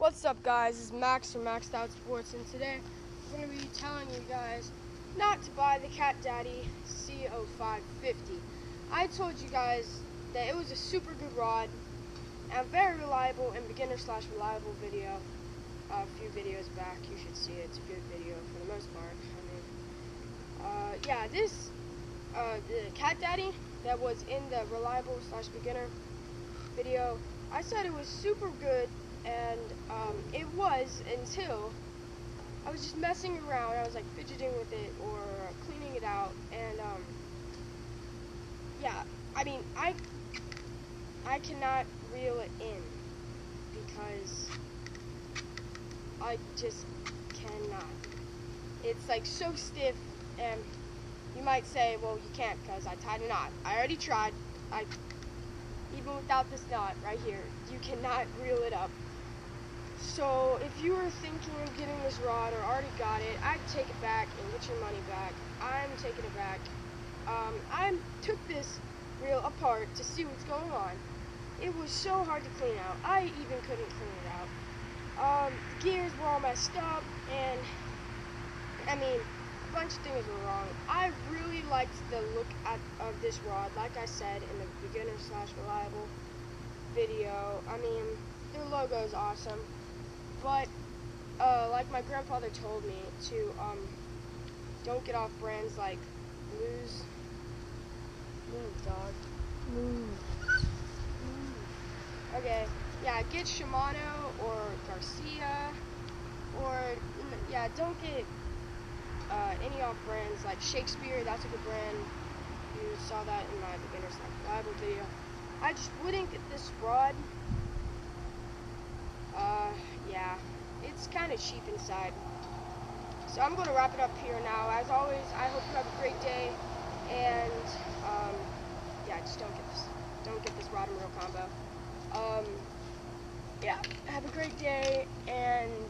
What's up, guys? It's Max from Maxed Out Sports, and today I'm going to be telling you guys not to buy the Cat Daddy CO550. I told you guys that it was a super good rod and very reliable and beginner/reliable video. A few videos back, you should see it. It's a good video for the most part. The Cat Daddy that was in the reliable/beginner video, I said it was super good. And it was until I was just messing around. I was like fidgeting with it or cleaning it out, and I cannot reel it in because I just cannot. It's like so stiff, and you might say, well, you can't because I tied a knot. I already tried. Even without this knot right here, you cannot reel it up. So if you were thinking of getting this rod or already got it, I'd take it back and get your money back. I'm taking it back. I took this reel apart to see what's going on. It was so hard to clean out. I even couldn't clean it out. The gears were all messed up, and a bunch of things were wrong. I really liked the look of this rod, like I said in the beginner/reliable video. Their logo is awesome. But, like my grandfather told me to, don't get off brands like Okay, yeah, get Shimano or Garcia, or, yeah, don't get, any off brands like Shakespeare. That's a good brand. You saw that in my beginner/reliable video. I just wouldn't get this rod. Yeah, it's kind of cheap inside. So I'm going to wrap it up here now. As always, I hope you have a great day, and yeah, just don't get this rod and reel combo. Yeah, have a great day, and